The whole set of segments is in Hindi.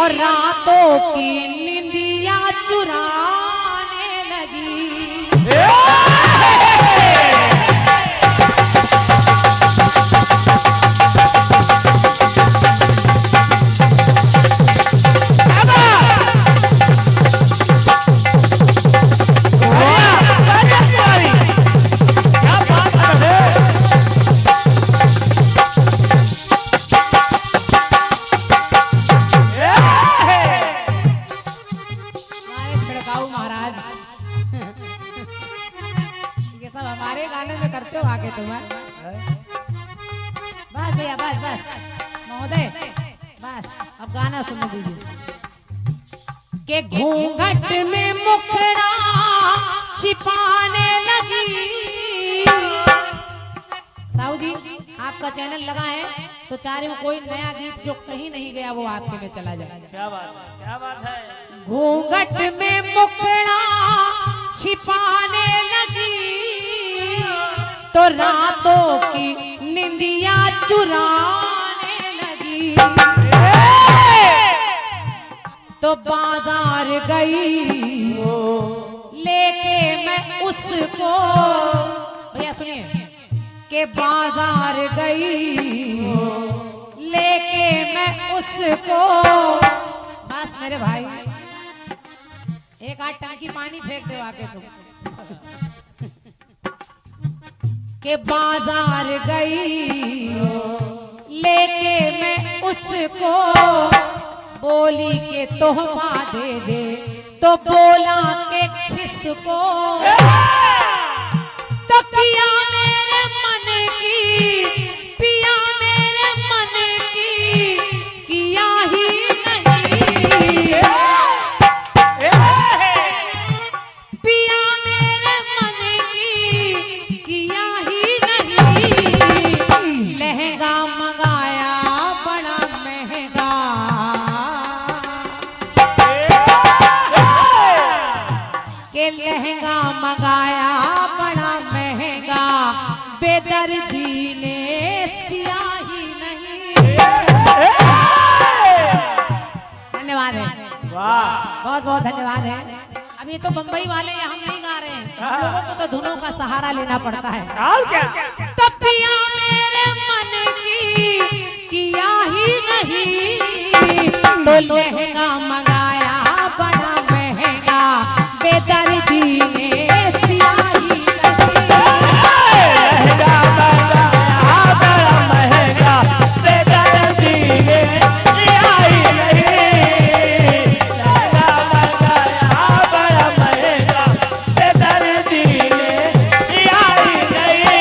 और रातों की निंदिया चुराने लगी। हमारे गाने में करते हो आगे तुम। बस भैया बस बस महोदय बस अब गाना सुनने दीजिए। के घूंघट में मुखड़ा छिपाने लगी। साहू जी आपका चैनल लगा है तो चाह रही हूँ कोई नया गीत जो कहीं नहीं गया वो आपके में चला जाए। क्या बात है। घूंघट में मुखड़ा छिपाने लगी तो रातों की निंदिया चुराने लगी। तो बाजार गई लेके मैं उसको, भैया सुनिए, के बाजार गई लेके मैं उसको। बस मेरे भाई एक आध टंकी पानी फेंक दो आके तुम। के बाजार गई लेके मैं उसको, बोली के तोहफा दे दे तो बोला के किसको। तो किया मेरे मन की, पिया मेरे मन की, किया ही नहीं। पिया मेरे मन की, किया ही नहीं। लहंगा मंगाया बड़ा महंगा, के लहंगा मंगाया बड़ा महंगा, बेदर्दी ने सिया ही नहीं। धन्यवाद है, बहुत बहुत धन्यवाद है। अब ये तो बम्बई वाले हम नहीं गा रहे हैं, हम लोगों को तो धुनों का सहारा लेना पड़ता है। और क्या? तब पिया मेरे मन की, किया ही नहीं। तो लहंगा मंगाया बड़ा महंगा, बेदर्दी ने सिया ही नहीं। लहंगा मंगाया बड़ा महंगा, बेदर्दी ने सिया ही नहीं। लहंगा मंगाया बड़ा महंगा, बेदर्दी ने सिया ही नहीं।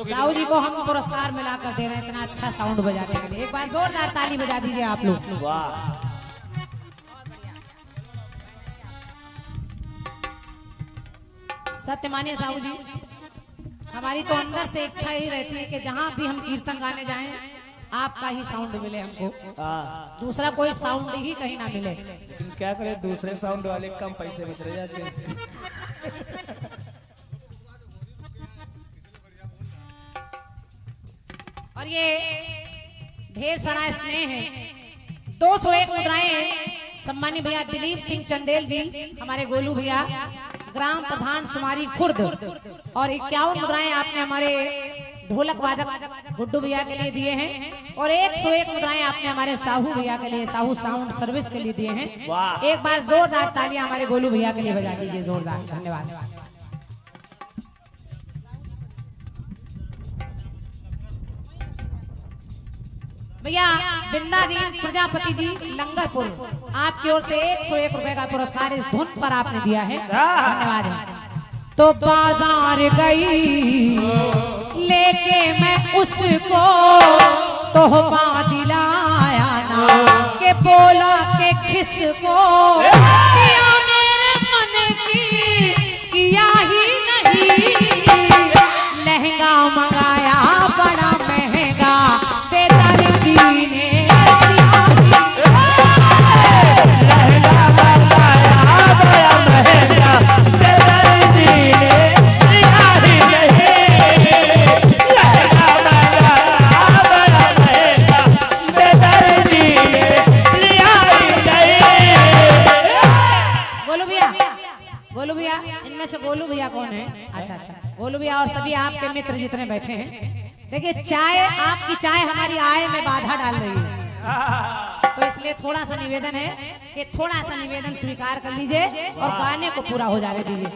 साहू जी को हम पुरस्कार मिलाकर दे रहे हैं इतना अच्छा साउंड बजाने के लिए। एक बार जोरदार ताली बजा दीजिए आप लोग। वाह, सत्य मानिए साहू जी, हमारी तो अंदर से इच्छा ही रहती है कि जहाँ भी हम कीर्तन गाने जाएं आपका ही साउंड मिले हमको, दूसरा कोई साउंड ही कहीं ना मिले। क्या करे, दूसरे साउंड वाले कम पैसे बच रहे जाते हैं। और ये ढेर सारा स्नेह है। 201 मुद्राएं सम्मानी भैया दिलीप सिंह चंदेल जी, हमारे गोलू भैया, ग्राम प्रधान सुमारी खुर्द, और 51 मुद्राएं आपने हमारे ढोलक वादक गुड्डू भैया के लिए दिए हैं, और 101 मुद्राएं आपने हमारे साहू भैया के लिए, साहू साउंड सर्विस के लिए दिए हैं। एक बार जोरदार तालियां हमारे गोलू भैया के लिए बजा दीजिए, जोरदार। धन्यवाद। भैया बिंदादीन प्रजापति जी लंगरपुर, आपकी ओर से 101 रुपए का पुरस्कार इस धुन पर आपने दिया है, धन्यवाद है। तो बाजार गई लेके मैं उसको, तोहफा दिलाया ना के बोला के किसको। किया मेरे मन की, किया ही नहीं। लहंगा मंगाया बड़ा महंगा, बेदर्दी ने सिया ही। लहंगा मंगाया बड़ा महंगा, मित्र जितने बैठे हैं, देखिए चाय, आपकी चाय हमारी आय में बाधा डाल रही है, तो इसलिए थोड़ा सा निवेदन है कि थोड़ा सा निवेदन स्वीकार कर लीजिए और गाने को पूरा हो जाने दीजिए।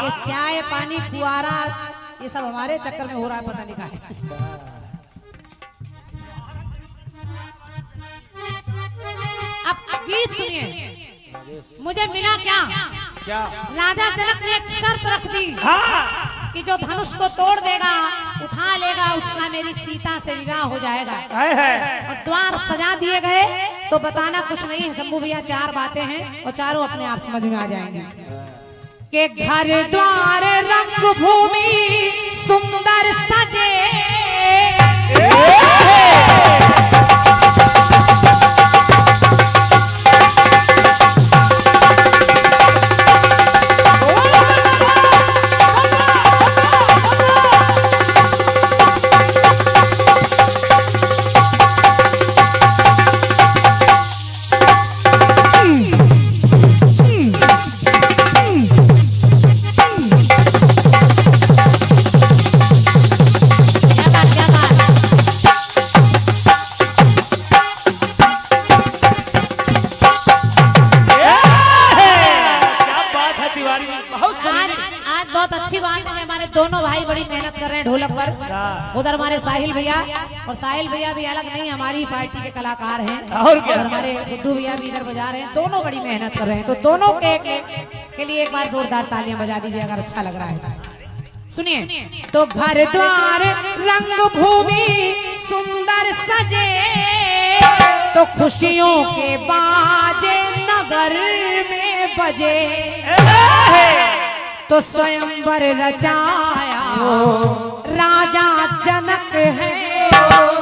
ये चाय पानी फुआरा ये सब हमारे चक्कर में हो रहा है, पता नहीं का। अब गीत सुनिए। मुझे मिला क्या? राजा जनक ने एक शर्त रख दी कि जो धनुष को तोड़ देगा, उठा लेगा, उसका मेरी सीता से विवाह हो जाएगा। और द्वार सजा दिए गए, तो बताना कुछ नहीं है शंभू भैया, 4 बातें हैं और चारों अपने आप समझ में आ जाएंगे। के घर द्वार रंग भूमि सुंदर सजे, दोनों भाई बड़ी मेहनत कर रहे हैं ढोलक पर। उधर हमारे साहिल भैया, और साहिल भैया भी अलग नहीं, हमारी पार्टी के कलाकार हैं, और हमारे गुड्डू भैया भी इधर बजा रहे हैं। दोनों बड़ी मेहनत कर रहे हैं, तो दोनों के लिए एक बार जोरदार तालियां बजा दीजिए अगर अच्छा लग रहा है। सुनिए। तो घर द्वार रंग भूमि सुंदर सजे, तो खुशियों के बाजे नगर में बजे, तो स्वयंवर रचाया राजा जनक है,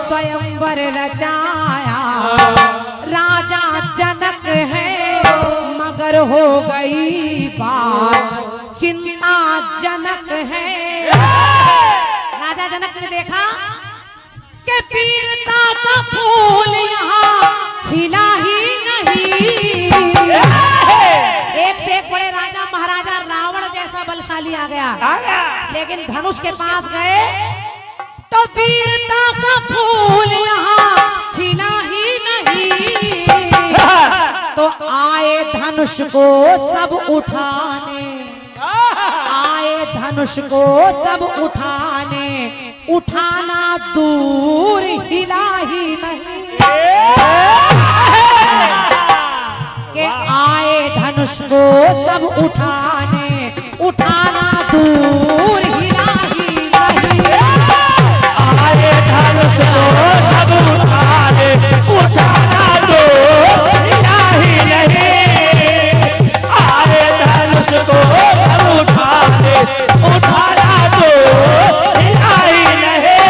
स्वयंवर रचाया राजा जनक है, मगर हो गई बात चिंता जनक है। राजा जनक ने देखा कि वीरता का फूल यहाँ खिला ही नहीं, एक से एक बड़े राजा महाराजा रावण जैसा बलशाली आ गया, लेकिन धनुष के पास गए तो वीरता का फूल यहाँ खिला ही नहीं, तो आए धनुष को सब उठाने, आए धनुष को सब उठाने, उठाना दूर हिला ही नहीं, के आए धनुष को सब उठाने, उठाना दूर हिला ही नहीं, आए धनुष को सब उठाने, उठाना दूर हिला ही नहीं, आए धनुष को सब उठाने, उठाना दूर हिला ही नहीं।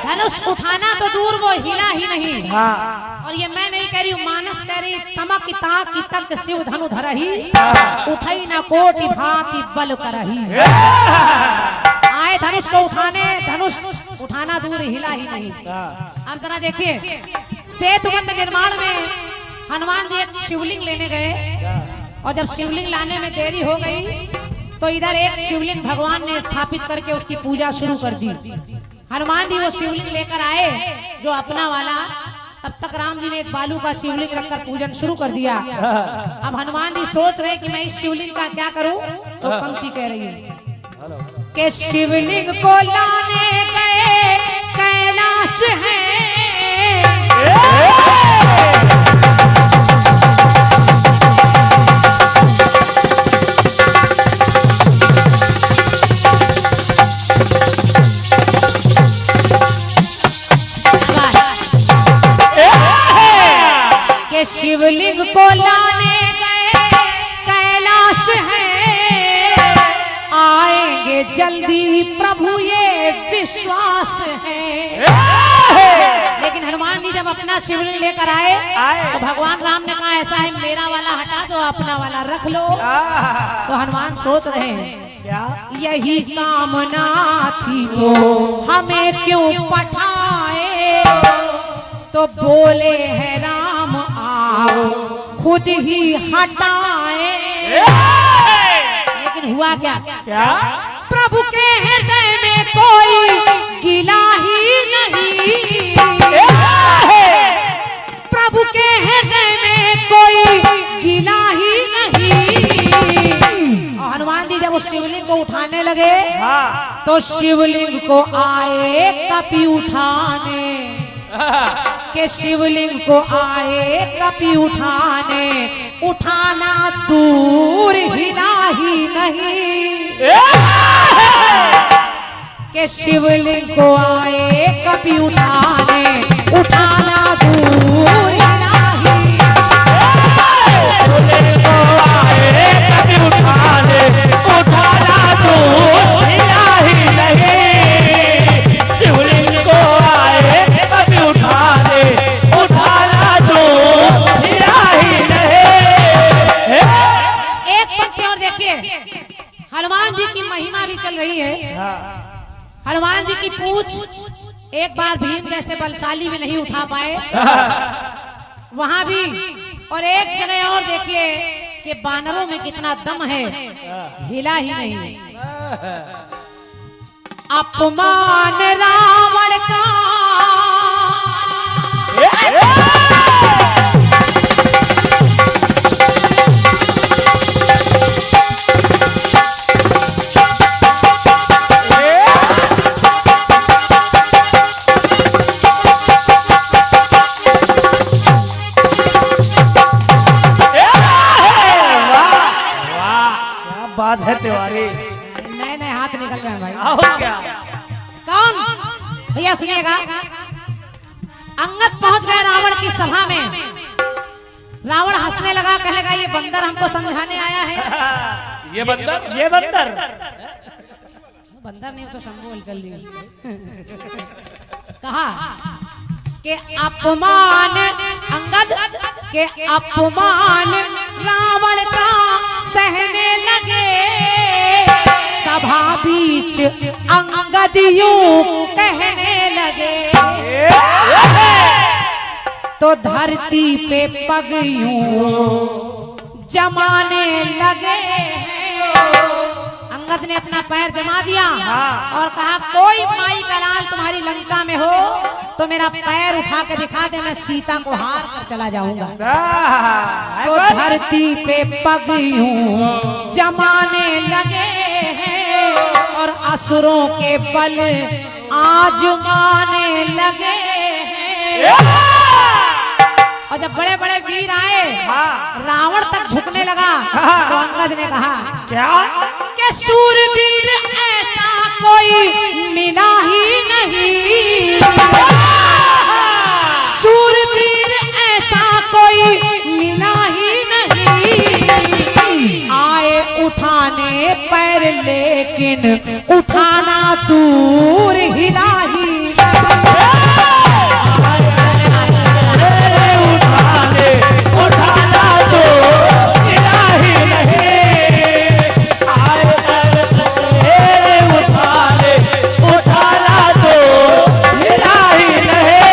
धनुष उठाना तो दूर वो हिला ही नहीं। और ये मैं नहीं कह रही हूँ, मानस कह रही, तमक ताक की तक शिव धनु धरही, उठई न कोटि भांति बल करही। आए धनुष को उठाने, धनुष उठाना दूर हिला ही नहीं। अब जरा देखिए, सेतुबंध निर्माण में हनुमान जी एक शिवलिंग लेने गए, और जब शिवलिंग लाने में देरी हो गई तो इधर एक शिवलिंग भगवान ने स्थापित करके उसकी पूजा शुरू कर दी। हनुमान जी वो शिवलिंग लेकर आए जो अपना वाला, तब तक राम जी ने एक बालू का शिवलिंग रखकर पूजन शुरू कर दिया। अब हनुमान जी सोच रहे कि मैं इस शिवलिंग का क्या करूं, तो पंक्ति कह रही है कि शिवलिंग को लाने गए कैलाश है, शिवलिंग को लाने गए कैलाश है, आएंगे जल्दी प्रभु ये विश्वास है। लेकिन हनुमान जी जब अपना शिवलिंग लेकर आए तो भगवान राम ने कहा ऐसा है, मेरा वाला हटा दो, अपना वाला रख लो। तो हनुमान सोच रहे हैं क्या यही कामना थी तो हमें क्यों पठाए, तो बोले है राम आप खुद ही हटाए। लेकिन हुआ क्या? क्या? प्रभु के हृदय में कोई गिला ही नहीं, प्रभु के हृदय में कोई गिला ही नहीं। और हनुमान जी जब उस शिवलिंग को उठाने लगे तो शिवलिंग को आए कपि उठाने, के शिवलिंग को आए कपि उठाने, उठाना दूर हिला ही नहीं, के शिवलिंग को आए कपि उठाने, उठाना दूर हिला ही, शिवलिंग को आए कभी उठाने, उठाना दूर हिला ही नहीं। शिवलिंग को आए कभी उठाने, उठाना दूर हिला ही नहीं। एक पंक्ति और देखिए, हनुमान जी की महिमा भी चल रही है। हनुमान जी की पूछ एक बार भीम जैसे बलशाली भी नहीं उठा पाए, वहां भी। और एक जगह और देखिए कि बानरों में कितना दम है, हिला ही नहीं। अपमान रावण का बात है तिवारी। नए नए हाथ निकल रहे हैं भाई। आओ क्या? कौन भैया सुनिएगा। अंगद पहुंच गए रावण की सभा में। रावण हंसने लगा, कहने लगा ये बंदर हमको समझाने आया है। ये बंदर, ये बंदर बंदर नहीं तो शंभू कर लिया। कहा कि अपमान अंगद के अपमान रावण का सहने लगे, सभा बीच अंगद यूं कहने लगे, तो धरती पे पग यूं जमाने लगे। अंगद ने अपना पैर जमा दिया और कहा कोई माई का लाल तुम्हारी लंका में हो तो मेरा पैर उठा के दिखा दे, मैं सीता को हार कर चला जाऊंगा। तो धरती पे पग यूं जमाने लगे हैं और असुरों के बल आजमाने लगे हैं। और जब बड़े बड़े वीर आए, रावण तक झुकने लगा, तो अंगद ने कहा क्या? कि शूरवीर ऐसा कोई मिला ही नहीं, शूरवीर ऐसा कोई मिला ही नहीं। आए उठाने पैर लेकिन उठाना दूर हिला ही उठाना तो हिला ही नहीं। आए उठाना तो हिला ही नहीं।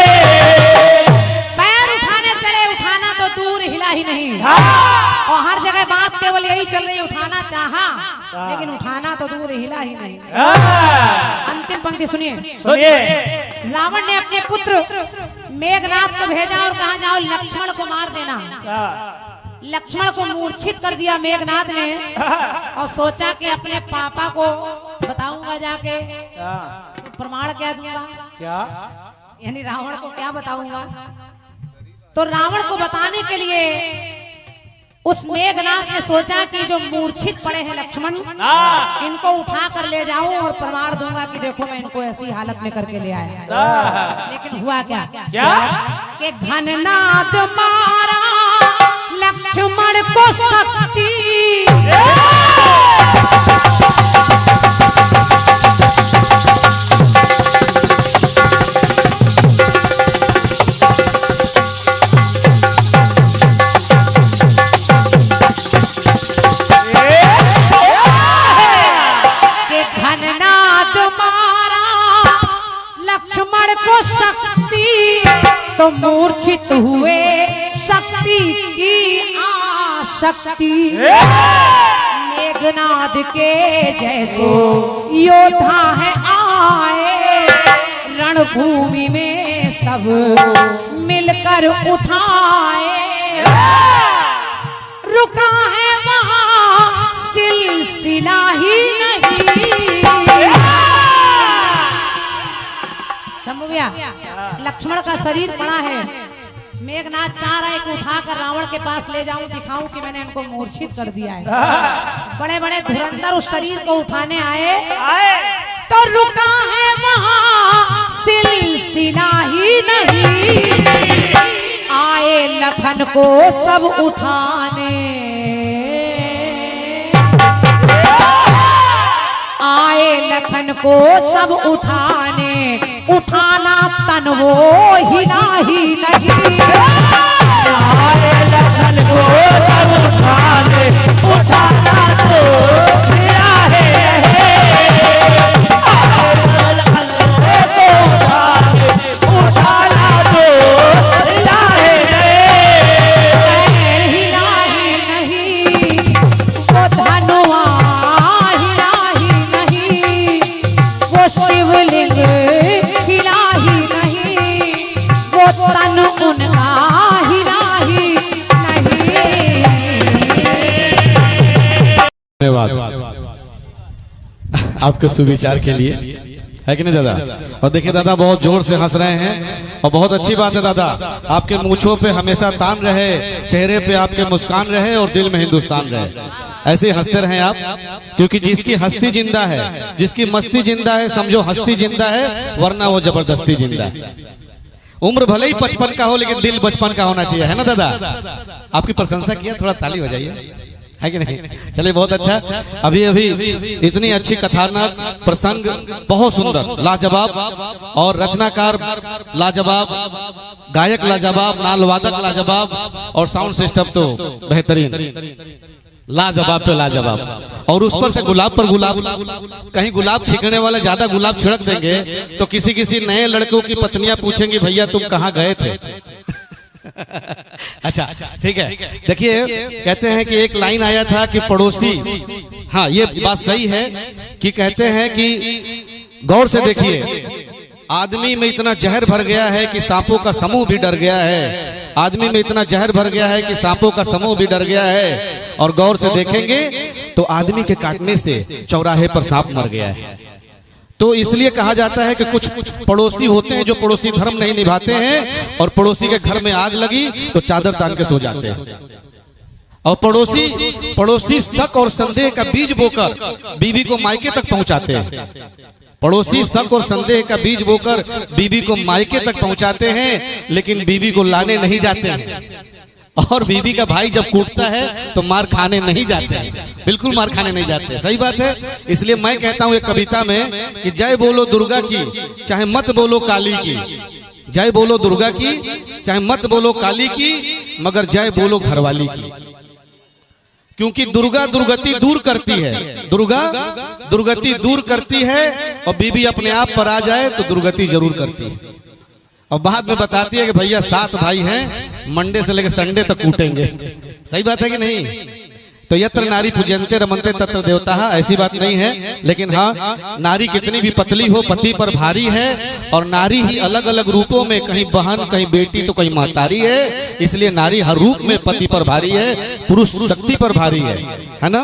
पैर उठाने चले, उठाना तो दूर हिला ही नहीं। और हर जगह बात केवल यही चल रही, उठाना चाहा लेकिन उठाना तो दूर हिला ही नहीं। अंतिम पंक्ति सुनिए। रावण ने अपने पुत्र मेघनाद को भेजा और कहा जाओ लक्ष्मण को मार देना। लक्ष्मण को मूर्छित कर दिया मेघनाद ने और सोचा कि अपने पापा को बताऊंगा जाके, तो प्रमाण क्या दूंगा, क्या? यानी रावण को क्या बताऊंगा। तो रावण को बताने के लिए उस मेघनाद ने सोचा कि जो मूर्छित पड़े हैं लक्ष्मण, इनको उठा कर ले जाऊं और प्रमाण दूंगा कि देखो मैं इनको ऐसी हालत में करके ले आया। लेकिन हुआ क्या? कि घननाद मारा लक्ष्मण को शक्ति, तो मूर्छित हुए शक्ति की आशक्ति। मेघनाद के जैसे योद्धा है आए, रणभूमि में सब मिलकर उठाए, रुका है वहां सिलसिला ही नहीं। शंभू भैया, लक्ष्मण का शरीर पड़ा है, मेघनाथ चाह रहा है कि उठाकर रावण के पास ले जाऊं, दिखाऊं कि मैंने इनको मूर्छित कर दिया है। बड़े बड़े धुरंधर उस शरीर को उठाने आए तो रुका है वहां सिलसिला ही नहीं। आए लखन को सब उठाने, आए लखन को सब उठाने, उठाना तन वो हिला ही नहीं। आए लखन को सब उठाने, उठाना तो हिला है। आए लखन को उठाने, उठाना तो हिला है। हिला ही नहीं वो धनुआ, हिला ही नहीं वो शिवलिंग, हिला ही नहीं वो तन उनका, हिला ही नहीं। धन्यवाद आपके सुविचार के लिए, है कि नहीं दादा। और देखिए दादा बहुत जोर से हंस रहे हैं और बहुत अच्छी बात है दादा, आपके मूंछों पे हमेशा तान रहे, चेहरे पे आपके मुस्कान रहे और दिल में हिंदुस्तान रहे। ऐसे ही हंसते रहें आप, क्योंकि जिसकी हस्ती जिंदा है, जिसकी मस्ती जिंदा है, समझो हस्ती जिंदा है, वरना वो जबरदस्ती जिंदा है। उम्र भले ही 55 का हो लेकिन दिल बचपन का होना चाहिए, है ना दादा। आपकी प्रशंसा किया, थोड़ा ताली हो जाइए, है कि नहीं। चलिए बहुत अच्छा, अभी अभी इतनी अच्छी कथानक प्रसंग बहुत सुंदर, लाजवाब, और रचनाकार लाजवाब, गायक लाजवाब, नाल वादक लाजवाब, और साउंड सिस्टम तो बेहतरीन, लाजवाब पे लाजवाब। और उस पर से गुलाब पर गुलाब, कहीं गुलाब छिड़कने वाले ज्यादा गुलाब छिड़क देंगे तो किसी किसी नए लड़कों की पत्नियां पूछेंगी भैया तुम कहाँ गए थे। अच्छा ठीक है, देखिए कहते हैं कि एक लाइन आया था कि पड़ोसी, हाँ ये बात सही है कि कहते हैं कि गौर से देखिए, आदमी में इतना जहर भर गया है कि सांपों का समूह भी डर गया है। आदमी में इतना जहर भर गया है कि सांपों का समूह भी डर गया है। और गौर से देखेंगे तो आदमी के काटने से चौराहे पर सांप मर गया है। तो इसलिए कहा जाता है कि कुछ पड़ोसी होते हैं जो पड़ोसी धर्म नहीं निभाते हैं, और पड़ोसी के घर में आग लगी तो चादर तान के सो जाते हैं। और पड़ोसी शक और संदेह का बीज बोकर बीवी को मायके तक पहुंचाते हैं। पड़ोसी शक और संदेह का बीज बोकर बीवी को मायके तक पहुंचाते हैं, लेकिन बीवी को लाने नहीं जाते हैं। और बीवी का भाई जब कूटता है तो मार खाने नहीं जाते हैं, बिल्कुल मार खाने नहीं जाते। सही बात है। इसलिए मैं कहता हूं एक कविता में कि जय बोलो दुर्गा की, चाहे मत बोलो काली की। जय बोलो दुर्गा की, चाहे मत बोलो काली की, मगर जय बोलो घरवाली की। क्योंकि दुर्गा दुर्गति दूर करती है, दुर्गा दुर्गति दूर करती है, और बीवी अपने आप पर आ जाए तो दुर्गति जरूर करती है। और बाद में बताती है कि भैया 7 भाई हैं, मंडे से लेकर संडे तक कूटेंगे। सही बात है कि नहीं। तो यत्र नारी पूजन्ते रमन्ते तत्र देवता, ऐसी बात नहीं है। लेकिन हाँ, नारी कितनी भी पतली हो पति पर भारी है, और नारी ही अलग अलग रूपों में, कहीं बहन, कहीं बेटी, तो कहीं महतारी है। इसलिए नारी हर रूप में पति पर भारी है, पुरुष शक्ति पर भारी है ना,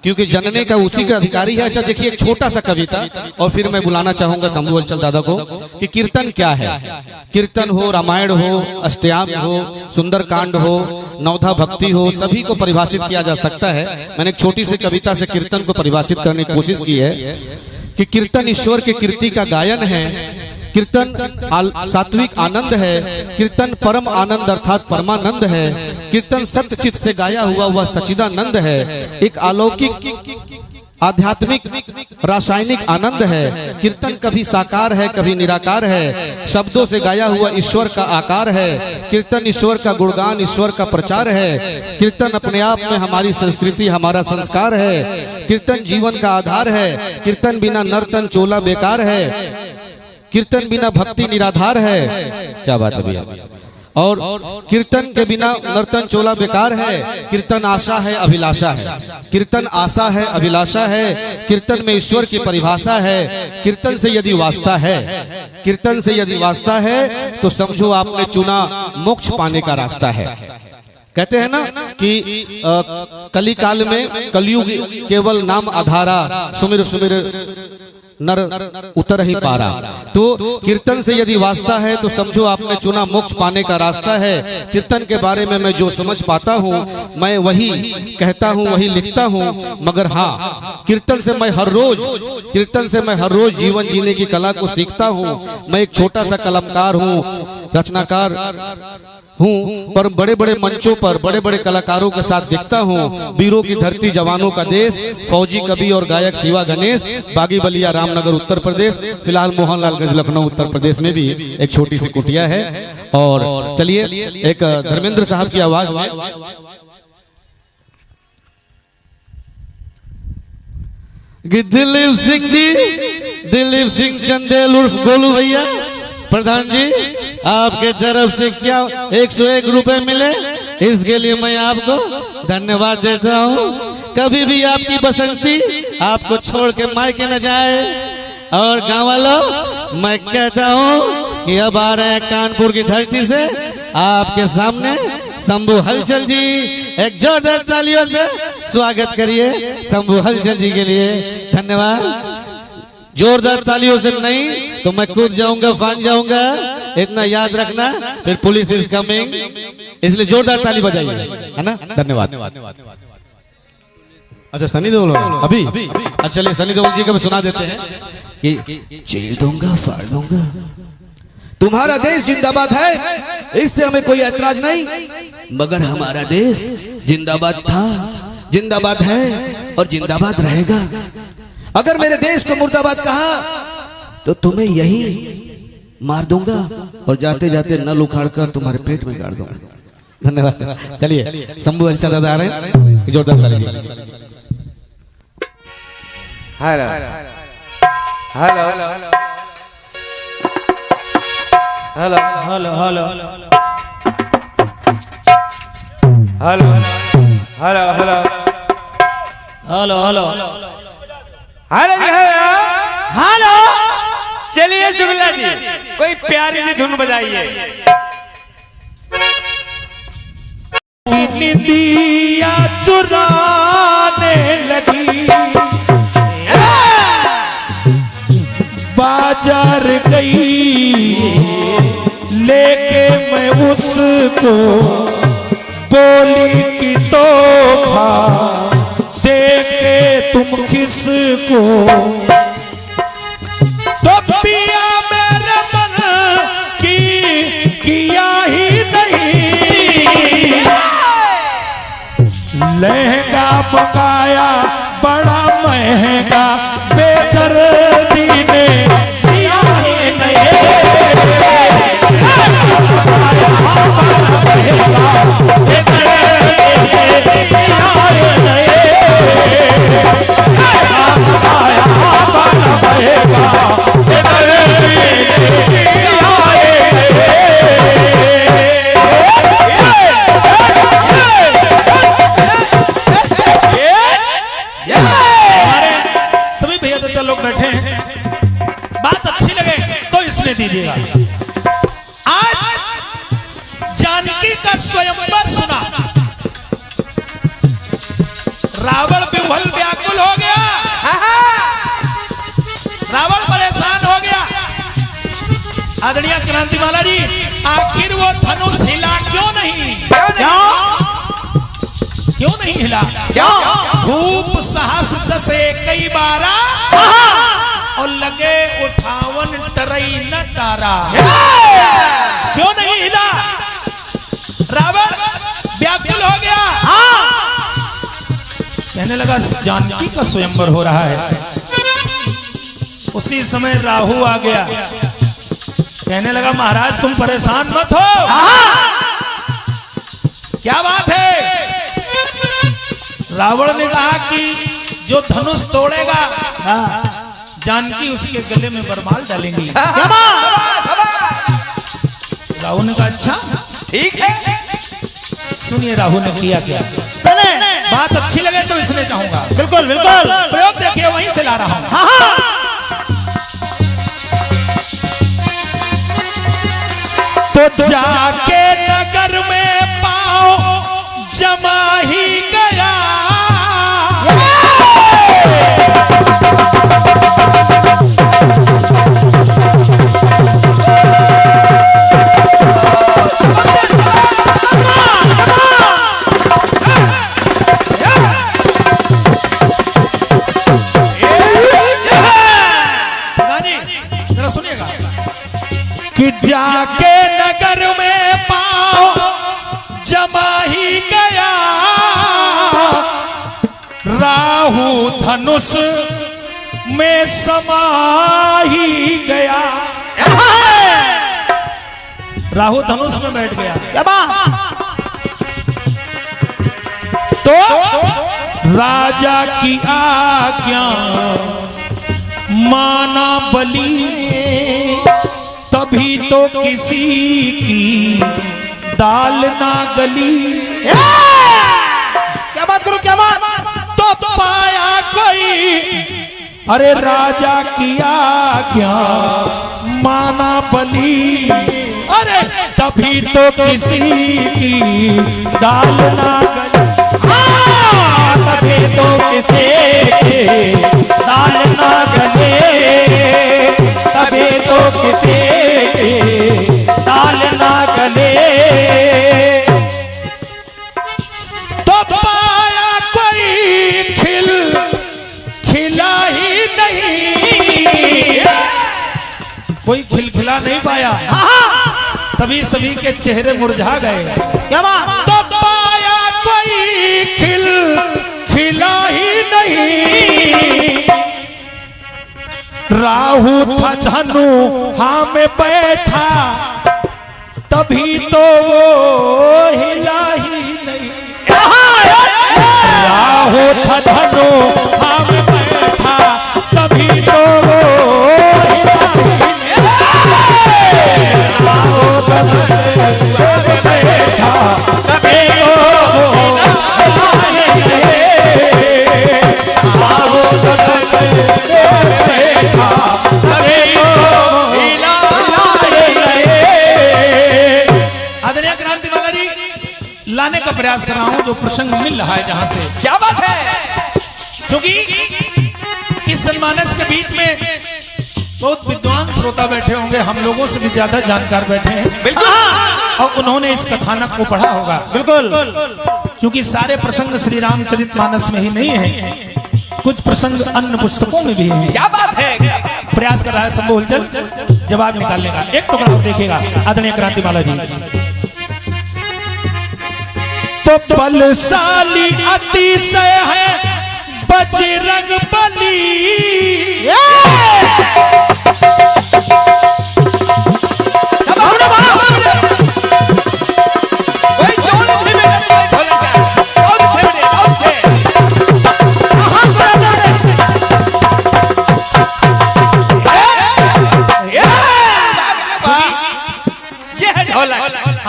क्योंकि जनने का उसी का अधिकारी है। अच्छा देखिए एक छोटा सा कविता, और फिर मैं बुलाना चाहूंगा शंभू अंचल दादा को कि कीर्तन क्या है। कीर्तन हो, रामायण हो, अष्टयाम हो, सुंदरकांड हो, नवधा भक्ति हो, सभी को परिभाषित किया जा सकता है। मैंने एक छोटी सी कविता से कीर्तन को परिभाषित करने की कोशिश की है कि कीर्तन ईश्वर की कीर्ति का गायन है, कीर्तन सात्विक आनंद है, कीर्तन परम आनंद अर्थात परमानंद है, कीर्तन सत्य चित्त से गाया हुआ वह सच्चिदानंद है, एक अलौकिक आध्यात्मिक रासायनिक आनंद है। कीर्तन कभी साकार है कभी निराकार है, शब्दों से गाया हुआ ईश्वर का आकार है। कीर्तन ईश्वर का गुणगान, ईश्वर का प्रचार है। कीर्तन अपने आप में हमारी संस्कृति, हमारा संस्कार है। कीर्तन जीवन का आधार है। कीर्तन बिना नर्तन चोला बेकार है। कीर्तन बिना भक्ति निराधार है। क्या बात है भैया। और कीर्तन के बिना नर्तन चोला बेकार है। कीर्तन आशा है, अभिलाषा है। कीर्तन आशा है, अभिलाषा है। कीर्तन में ईश्वर की परिभाषा है। कीर्तन से यदि वास्ता है, कीर्तन से यदि वास्ता है तो समझो आपने चुना मोक्ष पाने का रास्ता है। कहते हैं ना कि कली काल में कलयुग केवल आधारा सुमिर सुमिर नर उतर ही पारा। तो कीर्तन से यदि वास्ता है तो समझो आपने चुना मोक्ष पाने का रास्ता है। कीर्तन के बारे में मैं जो समझ पाता हूँ मैं वही कहता हूँ, वही लिखता हूँ। मगर हाँ, कीर्तन से मैं हर रोज जीवन जीने की कला को सीखता हूँ। मैं एक छोटा सा कलमकार हूँ, रचनाकार हूँ, पर बड़े बड़े मंचों पर बड़े बड़े कलाकारों के साथ दिखता हूँ। वीरों की धरती, जवानों का देश, फौजी, कवि और गायक शिवा गणेश, बागी बलिया रामनगर उत्तर प्रदेश। फिलहाल मोहनलालगंज लखनऊ उत्तर प्रदेश में भी एक छोटी सी कुटिया है। और चलिए एक धर्मेंद्र साहब की आवाज में दिलीप सिंह जी, दिलीप सिंह चंदेल उर्फ गोलू भैया प्रधान जी, आपके तरफ से क्या 101 रुपए मिले, इसके लिए मैं आपको धन्यवाद देता हूँ। कभी भी आपकी बसंती आपको छोड़ के मायके न जाए। और गाँव वालों, मैं कहता हूँ कि अब आ रहे हैं कानपुर की धरती से आपके सामने शंभू हलचल जी। एक जोरदार तालियों से स्वागत करिए शंभू हलचल जी के लिए। धन्यवाद। जोरदार तालियों से नहीं तो मैं कूद जाऊंगा, फान जाऊंगा, इतना याद रखना, फिर पुलिस इज कमिंग। इसलिए जोरदार ताली बजाइए, है ना। धन्यवाद। अच्छा सनी देओल अभी अच्छा, चलिए सनी देओल जी को भी सुना देते हैं कि चीर दूंगा, फाड़ दूंगा, तुम्हारा देश जिंदाबाद है, इससे हमें कोई ऐतराज नहीं, मगर हमारा देश जिंदाबाद था, जिंदाबाद है और जिंदाबाद रहेगा। अगर मेरे देश को मुर्दाबाद कहा तो तुम्हें यही मार दूंगा और जाते जाते नल उखाड़ कर तुम्हारे पेट में गाड़ दूंगा। धन्यवाद। चलिए शंभू हलचल दादा आ रहे हैं, जोरदार ताली। Hello hello hello hello hello hello hello hello hello hello hello जी, हेलो। चलिए शुक्ला जी, कोई प्यारी सी धुन बजाइए। दिया चुराने लगी, बाजार गई लेके मैं उसको, बोली की तोहफा देके तुम किसको, तो पिया मेरे मन की किया ही नहीं, लहंगा मंगाया बड़ा महंगा, बेदर्दी ने दिया ही नहीं, सभी भैया दादा लोग बैठे हैं, बात अच्छी लगे तो इसमें दीजिएगा। आज जानकी का स्वयंवर सुना, रावण विह्वल व्याकुल हो गया, रावण परेशान हो गया। आदरणीय क्रांतिमाला जी, आखिर वो धनुष हिला क्यों नहीं? क्यों नहीं हिला? खूब साहस दसे कई बारा और लगे उठावन टरई न तारा। क्यों नहीं हिला? रावण व्याकुल हो गया, कहने लगा जानकी का स्वयंवर हो रहा है। उसी समय राहु आ गया, कहने लगा महाराज तुम परेशान मत हो, क्या बात है? रावण ने कहा कि जो धनुष तोड़ेगा जानकी उसके गले में बरमाल डालेंगी। रावण ने कहा अच्छा ठीक है। सुनिए राहुल ने किया क्या। सुने बात अच्छी लगे तो इसने चाहूंगा। बिल्कुल बिल्कुल। प्रयोग देखिए वहीं से ला रहा हूं। हाँ हाँ। तो जाके नगर में पाओ जमा ही गया। जरा सुनिएगा कि जाके नगर में पाओ जमा ही गया। राहु धनुष में समा ही गया। राहु धनुष में बैठ गया। तो राजा की आज्ञा माना बली, तभी तो किसी की दाल ना गली। क्या बात करूं, क्या बात। तो पाया कोई अरे राजा की आज्ञा माना बली, अरे तभी तो किसी की दाल ना गली। तभी तो किसी की दाल ना गले, तभी तो किसी की दाल ना गले। तो पाया कोई खिला ही नहीं, कोई खिलखिला नहीं पाया। तभी सभी के चेहरे मुरझा गए। क्या बात। तो पाया कोई खिला ही नहीं। राहु था धनु हाँ में बैठा, तभी तो वो हिला ही नहीं। राहु था धनु हाँ में बैठा, तभी तो वो हिला ही नहीं। राहु था धनु हाँ में बैठा, तभी तो वो हिला ही नहीं। राहु था धनु आदरणीय क्रांतिवाला जी, लाने का प्रयास कर रहा हूं जो प्रसंग मिल रहा है जहां से। क्या बात है। क्योंकि इस जनमानस के बीच में बहुत विद्वान श्रोता बैठे होंगे, हम लोगों से भी ज्यादा जानकार बैठे हैं। बिल्कुल। और उन्होंने इस कथानक को पढ़ा होगा। बिल्कुल। क्योंकि सारे प्रसंग श्री रामचरितमानस में ही नहीं है, कुछ प्रसंग अन्य पुस्तकों में भी है। क्या बात है। प्रयास कर रहा है संभव जवाब निकालने का। एक टुकड़ा और देखिएगा आदरणीय क्रांतिमाला जी। तो बलशाली अतिशय है बजरंग बली,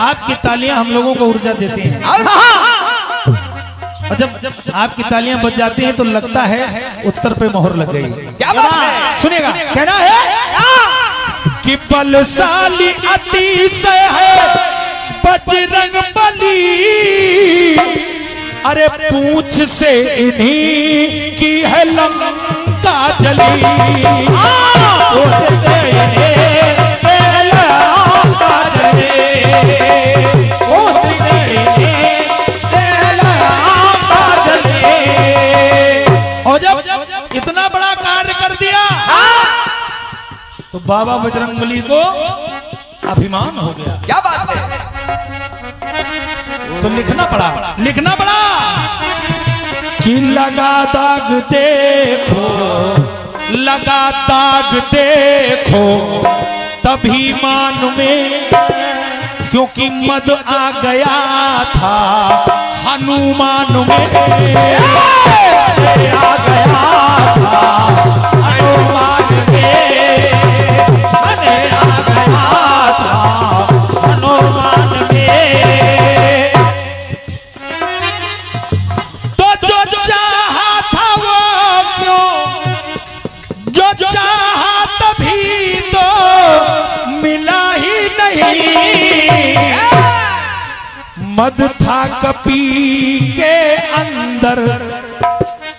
आपकी तालियां हम लोगों को ऊर्जा देती हैं। और जब आपकी तालियां बज जाती हैं तो लगता है उत्तर पे मोहर लग गई। क्या बात है। सुनिएगा, कहना है कि बलशाली अतिशय है बजरंग बली, अरे पूछ से इन्हीं की है लंका जली। पूछ से इन्हीं की है लंका जली, पूछ से इन्हीं की है लंका जली। और जब इतना बड़ा कार्य कर दिया तो बाबा बजरंगबली को अभिमान हो गया। क्या बात है। तो लिखना पड़ा कि लगा दाग देखो, लगा दाग देखो तभी मान में, क्योंकि मद आ गया था हनुमान में। आ गया था हनुमान में, आ गया था हनुमान में। चाहा तभी तो मिला ही नहीं। मद था कपी के अंदर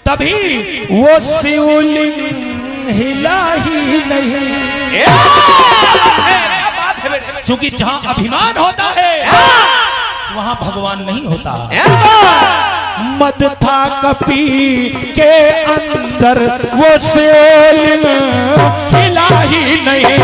तभी वो शिवलिंग हिला ही नहीं। क्योंकि जहां अभिमान होता है वहां भगवान नहीं होता। मद था कपी के अंदर वो शिवलिंग हिला ही नहीं।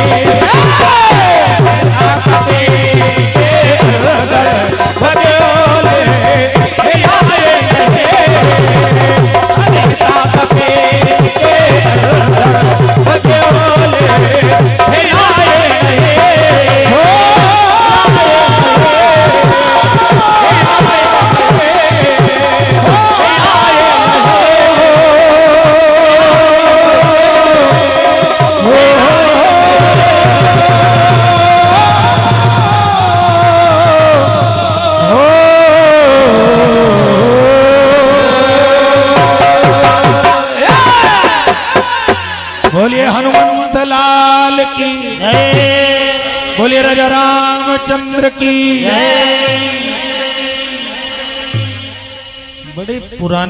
बोलिए हनुमंत लाल की जय। बोलिए राजा रामचंद्र की जय। बड़े पुराने